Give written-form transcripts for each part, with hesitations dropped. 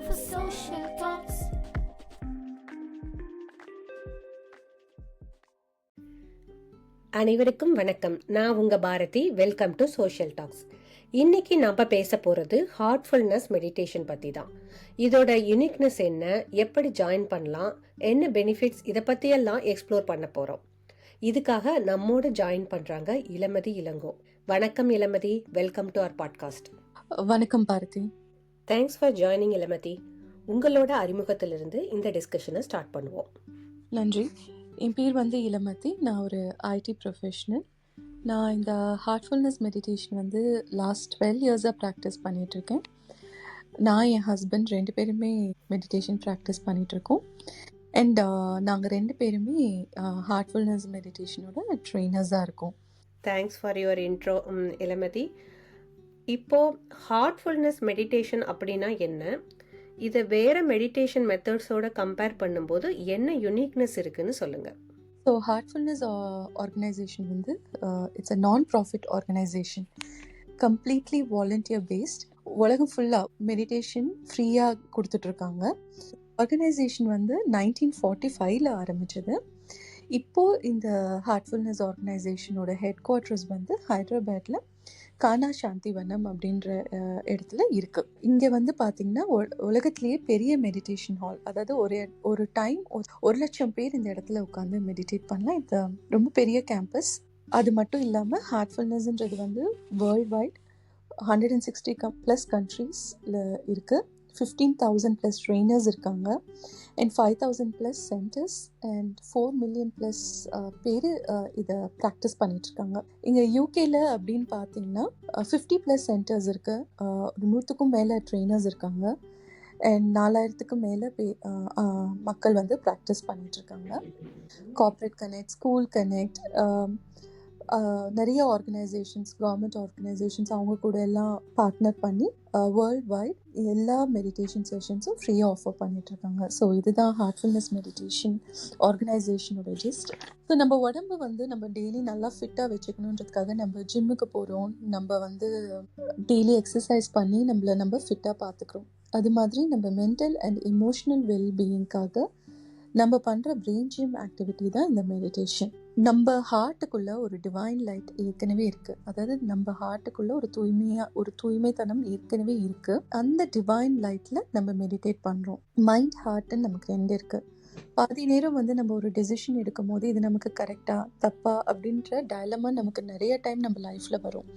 for social talks. அனைவருக்கும் வணக்கம். நான் உங்க Bharathi. Welcome to social talks. இன்னைக்கு நாம பேச போறது ஹார்ட்ஃபுல்னஸ் மெடிடேஷன் பத்தி தான். இதோட யுனிக்னஸ் என்ன, எப்படி ஜாயின் பண்ணலாம், என்ன பெனிஃபிட்ஸ், இதை பத்தியெல்லாம் எக்ஸ்ப்ளோர் பண்ண போறோம். இதுக்காக நம்மோட ஜாயின் பண்றாங்க இளமதி இளங்கோ. வணக்கம் Ilamathi, welcome to our podcast. வணக்கம் Bharathi. Thanks for joining Ilamathi. உங்களோட அறிமுகத்திலிருந்து இந்த டிஸ்கஷனை ஸ்டார்ட் பண்ணுவோம். நன்றி. என் பேர் இளமதி. நான் ஒரு ஐடி ப்ரொஃபஷனல். நான் இந்த ஹார்ட்ஃபுல்னஸ் மெடிடேஷன் லாஸ்ட் 12 இயர்ஸாக ப்ராக்டிஸ் பண்ணிகிட்ருக்கேன். நான் என் ஹஸ்பண்ட் 2 பேருமே மெடிடேஷன் ப்ராக்டிஸ் பண்ணிகிட்ருக்கோம். அண்ட் நாங்கள் 2 பேருமே ஹார்ட்ஃபுல்னஸ் மெடிடேஷனோட ட்ரெயினர்ஸாக இருக்கோம். Thanks for your intro Ilamathi. இப்போ ஹார்ட்ஃபுல்னஸ் மெடிடேஷன் அப்படின்னா என்ன, இதை வேற மெடிடேஷன் மெத்தட்ஸோட கம்பேர் பண்ணும்போது என்ன யுனிக்னஸ் இருக்குன்னு சொல்லுங்க. So Heartfulness organisation it's a non profit organisation, completely volunteer based. உலகம் ஃபுல்லாக மெடிடேஷன் ஃப்ரீயாக கொடுத்துட்ருக்காங்க. ஆர்கனைசேஷன் 1945 ஆரம்பிச்சது. இப்போது இந்த ஹார்ட்ஃபுல்னஸ் ஆர்கனைசேஷனோட ஹெட் குவார்ட்டர்ஸ் ஹைதராபாத்தில் கானா சாந்தி வனம் அப்படின்ற இடத்துல இருக்குது. இங்கே பார்த்தீங்கன்னா உலகத்திலேயே பெரிய மெடிடேஷன் ஹால். அதாவது ஒரு டைம் 1,00,000 பேர் இந்த இடத்துல உட்காந்து மெடிடேட் பண்ணலாம். இது ரொம்ப பெரிய கேம்பஸ். அது மட்டும் இல்லாமல் ஹார்ட்ஃபுல்னஸ்ன்றது வேர்ல்ட் வைட் 160+ கண்ட்ரீஸில் இருக்குது. 15,000+ ட்ரெயினர்ஸ் இருக்காங்க. அண்ட் 5,000+ சென்டர்ஸ் அண்ட் 4 million+ பேர் இதை ப்ராக்டிஸ் பண்ணிகிட்ருக்காங்க. இங்கே யூகேல அப்படின்னு பார்த்தீங்கன்னா 50+ சென்டர்ஸ் இருக்குது. 100க்கும் மேலே ட்ரெயினர்ஸ் இருக்காங்க. அண்ட் 4,000க்கும் மேலே மக்கள் ப்ராக்டிஸ் பண்ணிகிட்ருக்காங்க. கார்ப்பரேட் கனெக்ட், ஸ்கூல் கனெக்ட், நிறைய ஆர்கனைசேஷன்ஸ், கவர்மெண்ட் ஆர்கனைசேஷன்ஸ் அவங்க கூட எல்லாம் பார்ட்னர் பண்ணி வேர்ல்ட் வைட் எல்லா மெடிடேஷன் செஷன்ஸும் ஃப்ரீயாக ஆஃபர் பண்ணிகிட்ருக்காங்க. ஸோ இதுதான் ஹார்ட்ஃபுல்னஸ் மெடிடேஷன் ஆர்கனைசேஷனோட ஜிஸ்ட். ஸோ நம்ம உடம்பு நம்ம டெய்லி நல்லா ஃபிட்டாக வச்சுக்கணுன்றதுக்காக நம்ம ஜிம்முக்கு போகிறோம். நம்ம டெய்லி எக்ஸசைஸ் பண்ணி நம்ம ஃபிட்டாக பார்த்துக்கிறோம். அது மாதிரி நம்ம மென்டல் அண்ட் எமோஷ்னல் வெல்பீயிங்காக நம்ம பண்ணுற பிரெயின் ஜிம் ஆக்டிவிட்டி தான் இந்த மெடிடேஷன். நம்ம ஹார்ட்டுக்குள்ளே ஒரு டிவைன் லைட் ஏற்கனவே இருக்குது. அதாவது நம்ம ஹார்ட்டுக்குள்ளே ஒரு தூய்மைத்தனம் ஏற்கனவே இருக்குது. அந்த டிவைன் லைட்டில் நம்ம மெடிடேட் பண்ணுறோம். மைண்ட், ஹார்ட்டுன்னு நமக்கு 2 இருக்குது. பாதி நேரம் நம்ம ஒரு டெசிஷன் எடுக்கும் போது இது நமக்கு கரெக்டாக தப்பா அப்படின்ற டயலமா நமக்கு நிறைய டைம் நம்ம லைஃப்பில் வரும்.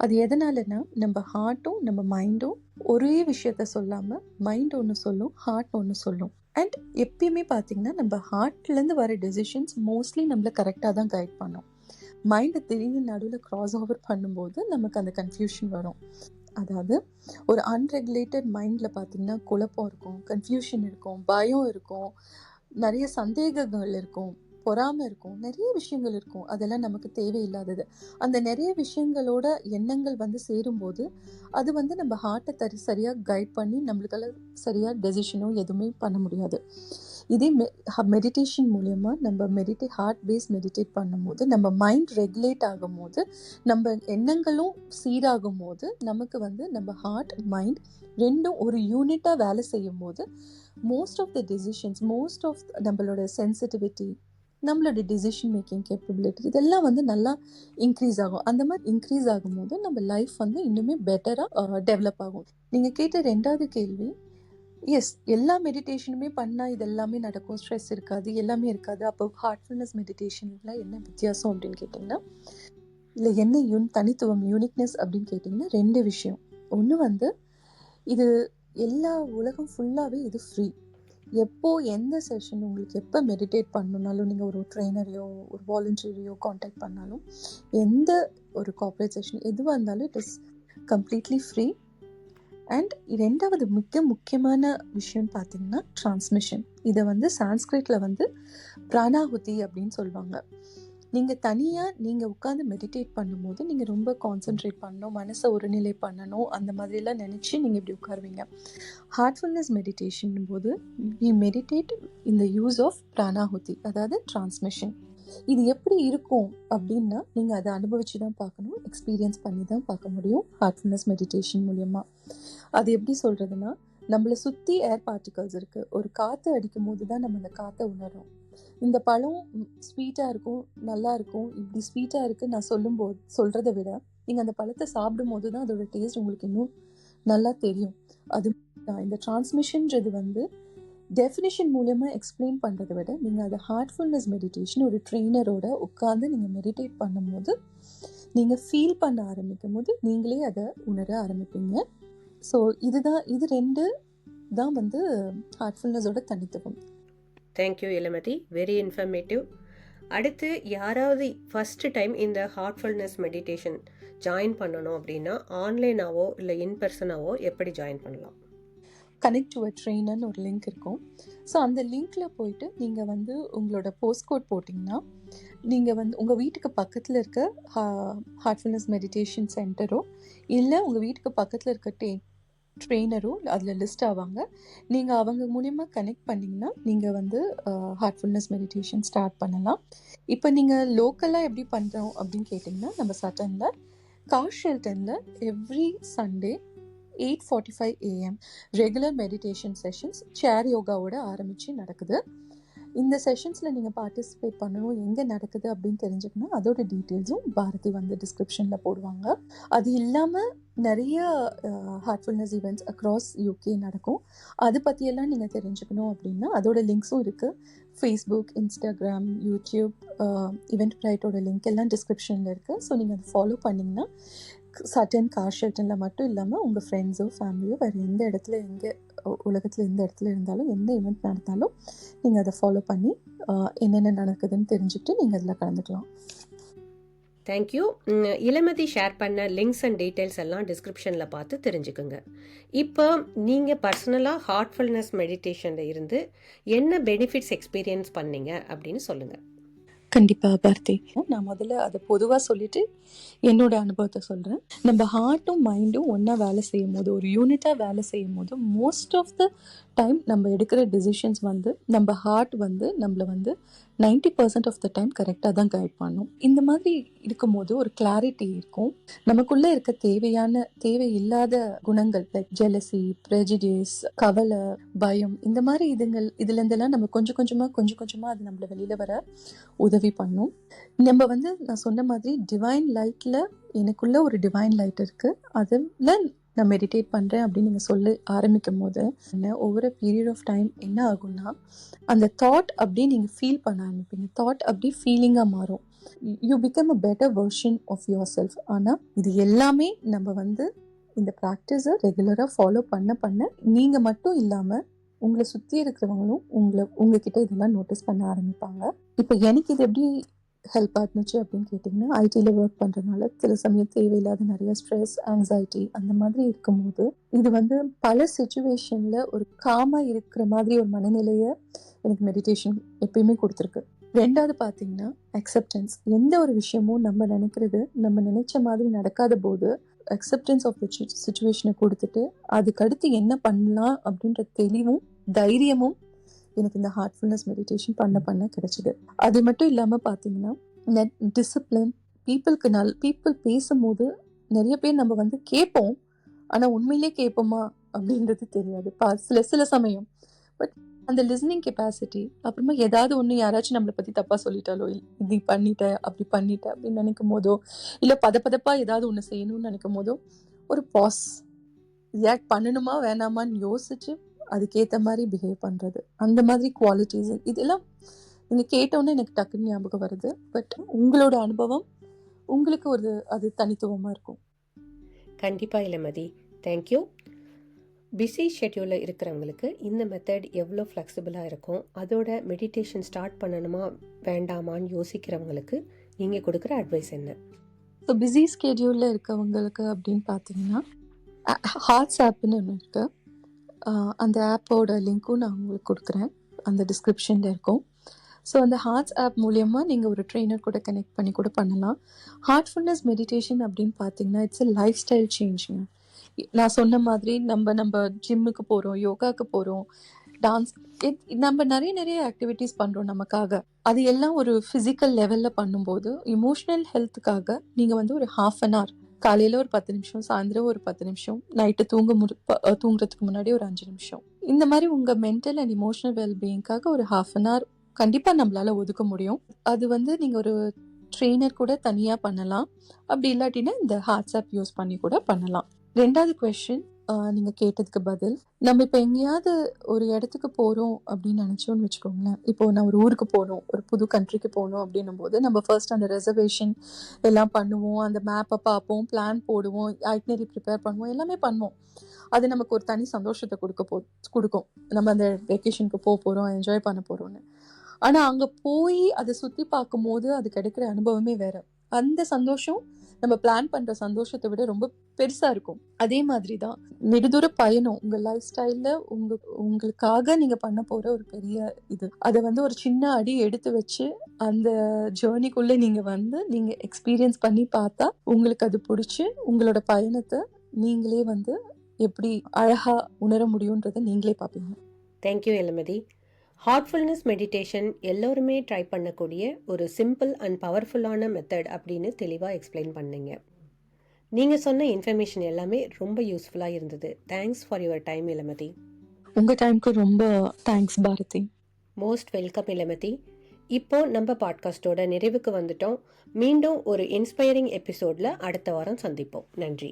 அது எதனாலனா நம்ம ஹார்ட்டும் நம்ம மைண்டும் ஒரே விஷயத்த சொல்லாமல் மைண்ட் ஒன்று சொல்லும், ஹார்ட் ஒன்று சொல்லும். அண்ட் எப்பயுமே பார்த்தீங்கன்னா நம்ம ஹார்ட்லேருந்து வர டெசிஷன்ஸ் மோஸ்ட்லி நம்மளை கரெக்டாக தான் கைட் பண்ணும். மைண்டை திடீர்னு நடுவில் க்ராஸ் ஓவர் பண்ணும்போது நமக்கு அந்த கன்ஃபியூஷன் வரும். அதாவது ஒரு அன்ரெகுலேட்டட் மைண்டில் பார்த்தீங்கன்னா குழப்பம் இருக்கும், கன்ஃபியூஷன் இருக்கும், பயம் இருக்கும், நிறைய சந்தேகங்கள் இருக்கும், பொறாமை இருக்கும், நிறைய விஷயங்கள் இருக்கும். அதெல்லாம் நமக்கு தேவையில்லாதது. அந்த நிறைய விஷயங்களோட எண்ணங்கள் சேரும்போது அது நம்ம ஹார்ட்டை சரியாக கைட் பண்ணி நம்மளுக்கால சரியாக டெசிஷனோ எதுவுமே பண்ண முடியாது. இதே மெடிடேஷன் மூலயமா நம்ம ஹார்ட் பேஸ் மெடிடேட் பண்ணும்போது நம்ம மைண்ட் ரெகுலேட் ஆகும் போது, நம்ம எண்ணங்களும் சீராகும் போது நமக்கு நம்ம ஹார்ட் மைண்ட் ரெண்டும் ஒரு யூனிட்டாக வேலை செய்யும் போது most of the decisions, most of நம்மளோட சென்சிட்டிவிட்டி, நம்மளோட டிசிஷன் மேக்கிங் கேப்பபிலிட்டி இதெல்லாம் நல்லா இன்க்ரீஸ் ஆகும். அந்த மாதிரி இன்க்ரீஸ் ஆகும்போது நம்ம லைஃப் இன்னுமே பெட்டராக டெவலப் ஆகும். நீங்கள் கேட்ட 2வது கேள்வி, எஸ், எல்லா மெடிடேஷனுமே பண்ணால் இதெல்லாமே நடக்கும், ஸ்ட்ரெஸ் இருக்காது, எல்லாமே இருக்காது. அப்போ ஹார்ட்ஃபுல்னஸ் மெடிடேஷனில் என்ன வித்தியாசம் அப்படின்னு கேட்டிங்கன்னா, இல்லை என்ன தனித்துவம், யூனிக்னஸ் அப்படின்னு கேட்டிங்கன்னா 2 விஷயம். ஒன்று இது எல்லா உலகம் ஃபுல்லாகவே இது ஃப்ரீ. எப்போ எந்த செஷன் உங்களுக்கு எப்போ மெடிடேட் பண்ணணுன்னாலும் நீங்கள் ஒரு ட்ரெயினரையோ ஒரு வாலண்டியரையோ காண்டாக்ட் பண்ணாலும், எந்த ஒரு கார்ப்பரேட் செஷன் எதுவாக இருந்தாலும் it is completely free. And 2வது மிக முக்கியமான விஷயம் பார்த்தீங்கன்னா டிரான்ஸ்மிஷன். இதை சான்ஸ்கிரிட்டில் பிராணாஹுதி அப்படின்னு சொல்லுவாங்க. நீங்கள் தனியாக உட்காந்து மெடிடேட் பண்ணும்போது நீங்கள் ரொம்ப கான்சென்ட்ரேட் பண்ணணும், மனசை ஒருநிலை பண்ணணும், அந்த மாதிரிலாம் நினச்சி நீங்கள் இப்படி உட்காருவீங்க. ஹார்ட்ஃபுல்னஸ் மெடிடேஷன் போது we meditate in the use of Pranahuti, அதாவது டிரான்ஸ்மிஷன். இது எப்படி இருக்கும் அப்படின்னா நீங்கள் அதை அனுபவிச்சு தான் பார்க்கணும், எக்ஸ்பீரியன்ஸ் பண்ணி தான் பார்க்க முடியும் ஹார்ட்ஃபுல்னஸ் மெடிடேஷன் மூலயமா. அது எப்படி சொல்கிறதுனா, நம்மளை சுற்றி ஏர் பார்ட்டிகல்ஸ் இருக்குது. ஒரு காற்று அடிக்கும் போது தான் நம்ம அந்த காற்றை உணர்றோம். இந்த பழம் ஸ்வீட்டாக இருக்கும், நல்லா இருக்கும், இப்படி ஸ்வீட்டாக இருக்குது நான் சொல்கிறத விட நீங்கள் அந்த பழத்தை சாப்பிடும் போது தான் அதோட டேஸ்ட் உங்களுக்கு இன்னும் நல்லா தெரியும். அது இந்த டிரான்ஸ்மிஷன்றது வந்து டெஃபினிஷன் மூலமாக எக்ஸ்பிளைன் பண்ணுறதை விட நீங்கள் அதை ஹார்ட்ஃபுல்னஸ் மெடிடேஷன் ஒரு ட்ரெயினரோட உட்காந்து நீங்கள் மெடிடேட் பண்ணும்போது நீங்கள் ஃபீல் பண்ண ஆரம்பிக்கும் போது நீங்களே அதை உணர ஆரம்பிப்பீங்க. ஸோ இது ரெண்டு தான் வந்து ஹார்ட்ஃபுல்னஸோட தனித்துவம். Thank you Ilamathi, very informative. அடுத்து யாராவது ஃபஸ்ட்டு டைம் இந்த ஹார்ட்ஃபுல்னஸ் மெடிடேஷன் ஜாயின் பண்ணணும் அப்படின்னா ஆன்லைனாவோ இல்லை இன்பர்சனாவோ எப்படி ஜாயின் பண்ணலாம்? கனெக்ட் டு அ ட்ரெயினர்னு ஒரு லிங்க் இருக்கும். ஸோ அந்த லிங்க்கில் போயிட்டு நீங்கள் வந்து உங்களோட போஸ்ட் கோட் போட்டிங்கன்னா நீங்கள் வந்து உங்கள் வீட்டுக்கு பக்கத்தில் இருக்க ஹார்ட்ஃபுல்னஸ் மெடிடேஷன் சென்டரோ இல்லை உங்கள் வீட்டுக்கு பக்கத்தில் இருக்க ட்ரெயினரோ அதில் லிஸ்ட் ஆவாங்க. நீங்கள் அவங்க மூலயமா கனெக்ட் பண்ணிங்கன்னா நீங்கள் வந்து ஹார்ட்ஃபுல்னஸ் மெடிடேஷன் ஸ்டார்ட் பண்ணலாம். இப்போ நீங்கள் லோக்கலாக எப்படி பண்ணுறோம் அப்படின்னு கேட்டிங்கன்னா நம்ம சட்டனில் கார் ஷெல்டனில் every Sunday 8:45 AM regular meditation sessions chair யோகாவோட ஆரம்பித்து நடக்குது. இந்த செஷன்ஸில் நீங்கள் பார்ட்டிசிபேட் பண்ணணும், எங்கே நடக்குது அப்படின்னு தெரிஞ்சுக்கணும். அதோட டீட்டெயில்ஸும் பாரதி வந்து டிஸ்கிரிப்ஷனில் போடுவாங்க. அது இல்லாமல் நிறைய ஹார்ட்ஃபுல்னஸ் ஈவெண்ட்ஸ் அக்ராஸ் யூகே நடக்கும். அது பற்றியெல்லாம் நீங்கள் தெரிஞ்சுக்கணும் அப்படின்னா அதோட லிங்க்ஸும் இருக்குது. ஃபேஸ்புக், இன்ஸ்டாகிராம், யூடியூப், ஈவெண்ட் பிரைட்டோட லிங்க் எல்லாம் டிஸ்கிரிப்ஷனில் இருக்குது. ஸோ நீங்கள் அதை ஃபாலோ பண்ணிங்கன்னா சட்டன் கார் ஷெல்டனில் மட்டும் இல்லாமல் உங்கள் ஃப்ரெண்ட்ஸோ ஃபேமிலியோ வேறு எந்த இடத்துல உலகத்தில் எந்த இடத்துல இருந்தாலும் எந்த ஈவெண்ட் நடந்தாலும் நீங்கள் அதை ஃபாலோ பண்ணி என்னென்ன நடக்குதுன்னு தெரிஞ்சுக்கிட்டு நீங்கள் அதில் கலந்துக்கலாம். தேங்க்யூ. இளமதி ஷேர் பண்ண லிங்க்ஸ் அண்ட் டீட்டெயில்ஸ் எல்லாம் டிஸ்கிரிப்ஷனில் பார்த்து தெரிஞ்சுக்குங்க. இப்போ நீங்கள் பர்சனலாக ஹார்ட்ஃபுல்னஸ் மெடிடேஷனில் இருந்து என்ன பெனிஃபிட்ஸ் எக்ஸ்பீரியன்ஸ் பண்ணீங்க அப்படின்னு சொல்லுங்கள். கண்டிப்பாக பாரதி, நான் முதல்ல அதை பொதுவாக சொல்லிட்டு என்னோட அனுபவத்தை சொல்கிறேன். நம்ம ஹார்ட்டும் மைண்டும் ஒன்றா வேலை செய்யும் போது, ஒரு யூனிட்டாக வேலை செய்யும் போது மோஸ்ட் ஆஃப் த டைம் நம்ம எடுக்கிற டெசிஷன்ஸ் வந்து நம்ம ஹார்ட் வந்து நம்மளை வந்து 90% ஆஃப் த டைம் கரெக்டாக தான் கைட் பண்ணும். இந்த மாதிரி இருக்கும்போது ஒரு கிளாரிட்டி இருக்கும். நமக்குள்ளே இருக்க தேவையில்லாத குணங்கள் லைக் ஜெலசி, ப்ரெஜிடிஸ், கவலை, பயம், இந்த மாதிரி இதுலேருந்தெல்லாம் நம்ம கொஞ்சம் கொஞ்சமாக அது நம்மளை வெளியில் வர உதவி பண்ணும். நம்ம வந்து நான் சொன்ன மாதிரி டிவைன் லைட்டில் எனக்குள்ள ஒரு டிவைன் லைட் இருக்குது, அதில் நான் மெடிடேட் பண்ணுறேன் அப்படின்னு நீங்கள் சொல்ல ஆரம்பிக்கும் போது ஒவ்வொரு பீரியட் ஆஃப் டைம் என்ன ஆகும்னா அந்த தாட் அப்படியே நீங்கள் ஃபீல் பண்ண ஆரம்பிப்பீங்க. தாட் அப்படி ஃபீலிங்காக மாறும். You become a better version of yourself. ஆனால் இது எல்லாமே நம்ம வந்து இந்த ப்ராக்டிஸை ரெகுலராக ஃபாலோ பண்ண நீங்கள் மட்டும் இல்லாமல் உங்களை சுற்றி இருக்கிறவங்களும் உங்ககிட்ட இதெல்லாம் நோட்டீஸ் பண்ண ஆரம்பிப்பாங்க. இப்போ எனக்கு இது எப்படி ஹெல்ப் ஆட்டுச்சு அப்படின்னு கேட்டிங்கன்னா, ஐடியில் ஒர்க் பண்ணுறதுனால சில சமயம் தேவையில்லாத நிறைய ஸ்ட்ரெஸ், ஆங்ஸைட்டி அந்த மாதிரி இருக்கும்போது இது வந்து பல சிச்சுவேஷனில் ஒரு காமாக இருக்கிற மாதிரி ஒரு மனநிலையை எனக்கு மெடிடேஷன் எப்பயுமே கொடுத்துருக்கு. ரெண்டாவது பார்த்தீங்கன்னா அக்செப்டன்ஸ். எந்த ஒரு விஷயமும் நம்ம நினைச்ச மாதிரி நடக்காத போது அக்செப்டன்ஸ் ஆஃப் த சிச்சுவேஷனை கொடுத்துட்டு அதுக்கடுத்து என்ன பண்ணலாம் அப்படின்ற தெளிவும் தைரியமும் எனக்கு இந்த ஹார்ட்ஃபுல்னஸ் மெடிடேஷன் பண்ண கிடைச்சிது. அது மட்டும் இல்லாமல் பார்த்தீங்கன்னா டிசிப்ளின். பீப்புள் பேசும்போது நிறைய பேர் நம்ம வந்து கேட்போம், ஆனால் உண்மையிலே கேட்போமா அப்படின்றது தெரியாது சில சமயம். பட் அந்த லிஸ்னிங் கெப்பாசிட்டி, அப்புறமா ஏதாவது ஒன்று யாராச்சும் நம்மளை பற்றி தப்பாக சொல்லிட்டாலோ, இது பண்ணிட்ட அப்படி பண்ணிட்ட அப்படின்னு நினைக்கும் போதோ, இல்லை பதப்பதப்பாக ஏதாவது ஒன்று செய்யணும்னு நினைக்கும் போதோ ஒரு பாஸ், ரியாக்ட் பண்ணணுமா வேணாமான்னு யோசிச்சு அதுக்கேற்ற மாதிரி பிஹேவ் பண்ணுறது, அந்த மாதிரி குவாலிட்டிஸ் இதெல்லாம் நீங்கள் கேட்டோன்னே எனக்கு டக்குன்னு ஞாபகம் வருது. பட் உங்களோட அனுபவம் உங்களுக்கு அது தனித்துவமாக இருக்கும். கண்டிப்பாக இளமதி, தேங்க்யூ. பிஸி ஷெட்யூலில் இருக்கிறவங்களுக்கு இந்த மெத்தட் எவ்வளோ ஃப்ளெக்சிபிளாக இருக்கும், அதோட மெடிடேஷன் ஸ்டார்ட் பண்ணணுமா வேண்டாமான்னு யோசிக்கிறவங்களுக்கு நீங்கள் கொடுக்குற அட்வைஸ் என்ன? ஸோ பிஸி ஸ்கெட்யூலில் இருக்கவங்களுக்கு அப்படின்னு பார்த்தீங்கன்னா ஹார்ட்ஸ் ஆப்னு ஒன்று இருக்குது. அந்த ஆப்போட லிங்க்கும் நான் உங்களுக்கு கொடுக்குறேன், அந்த டிஸ்கிரிப்ஷனில் இருக்கும். ஸோ அந்த ஹார்ட்ஸ் ஆப் மூலயமா நீங்கள் ஒரு ட்ரெயினர் கூட கனெக்ட் பண்ணி கூட பண்ணலாம். ஹார்ட்ஃபுல்னஸ் மெடிடேஷன் அப்படின்னு பார்த்தீங்கன்னா இட்ஸ் எ லைஃப் ஸ்டைல் சேஞ்சுங்க. நான் சொன்ன மாதிரி நம்ம ஜிம்முக்கு போகிறோம், யோகாவுக்கு போகிறோம், டான்ஸ், நம்ம நிறைய ஆக்டிவிட்டீஸ் பண்ணுறோம் நமக்காக. அது எல்லாம் ஒரு ஃபிசிக்கல் லெவலில் பண்ணும்போது இமோஷ்னல் ஹெல்த்துக்காக நீங்கள் வந்து ஒரு 1/2 hour காலையில் ஒரு 10 நிமிஷம், சாயந்தரம் ஒரு 10 நிமிஷம், நைட்டு தூங்குறதுக்கு முன்னாடி ஒரு 5 நிமிஷம். இந்த மாதிரி உங்கள் மென்டல் அண்ட் இமோஷனல் வெல்பீயிங்காக ஒரு 1/2 hour கண்டிப்பாக நம்மளால ஒதுக்க முடியும். அது வந்து நீங்கள் ஒரு ட்ரெயினர் கூட தனியாக பண்ணலாம். அப்படி இல்லாட்டினா இந்த ஹார்ட்ஸ் ஆப் யூஸ் பண்ணி கூட பண்ணலாம். 2வது கொஸ்டின் நீங்கள் கேட்டதுக்கு பதில், நம்ம இப்போ எங்கேயாவது ஒரு இடத்துக்கு போகிறோம் அப்படின்னு நினச்சோன்னு வச்சுக்கோங்களேன். இப்போ நான் ஒரு ஊருக்கு போகணும், ஒரு புது கண்ட்ரிக்கு போகணும் அப்படின்னும் போது நம்ம ஃபர்ஸ்ட் அந்த ரெசர்வேஷன் எல்லாம் பண்ணுவோம், அந்த மேப்பை பார்ப்போம், பிளான் போடுவோம், ஐட்னரி ப்ரிப்பேர் பண்ணுவோம், எல்லாமே பண்ணுவோம். அது நமக்கு ஒரு தனி சந்தோஷத்தை கொடுக்கும். நம்ம அந்த வெக்கேஷனுக்கு போகிறோம், என்ஜாய் பண்ண போகிறோம்னு. ஆனால் அங்கே போய் அதை சுற்றி பார்க்கும்போது அது கிடைக்கிற அனுபவமே வேற. அந்த சந்தோஷம் நம்ம பிளான் பண்ணுற சந்தோஷத்தை விட ரொம்ப பெருசாக இருக்கும். அதே மாதிரி தான் நெடுதூர பயணம் உங்கள் லைஃப் ஸ்டைலில் உங்களுக்காக நீங்கள் பண்ண போகிற ஒரு பெரிய இது. அதை வந்து ஒரு சின்ன அடி எடுத்து வச்சு அந்த ஜேர்னிக்குள்ளே நீங்கள் எக்ஸ்பீரியன்ஸ் பண்ணி பார்த்தா உங்களுக்கு அது பிடிச்சி உங்களோட பயணத்தை நீங்களே வந்து எப்படி அழகாக உணர முடியுன்றதை நீங்களே பார்ப்பீங்க. தேங்க்யூ எலமதி. ஹார்ட்ஃபுல்னஸ் மெடிடேஷன் எல்லோருமே ட்ரை பண்ணக்கூடிய ஒரு சிம்பிள் அண்ட் பவர்ஃபுல்லான மெத்தட் அப்படின்னு தெளிவாக எக்ஸ்பிளைன் பண்ணீங்க. நீங்கள் சொன்ன இன்ஃபர்மேஷன் எல்லாமே ரொம்ப யூஸ்ஃபுல்லாக இருந்தது. Thanks for your time Ilamathi. உங்கள் டைமுக்கு ரொம்ப thanks Bharathi. Most welcome Ilamathi. இப்போ நம்ம பாட்காஸ்டோட நிறைவுக்கு வந்துட்டோம். மீண்டும் ஒரு இன்ஸ்பைரிங் எபிசோடில் அடுத்த வாரம் சந்திப்போம். நன்றி.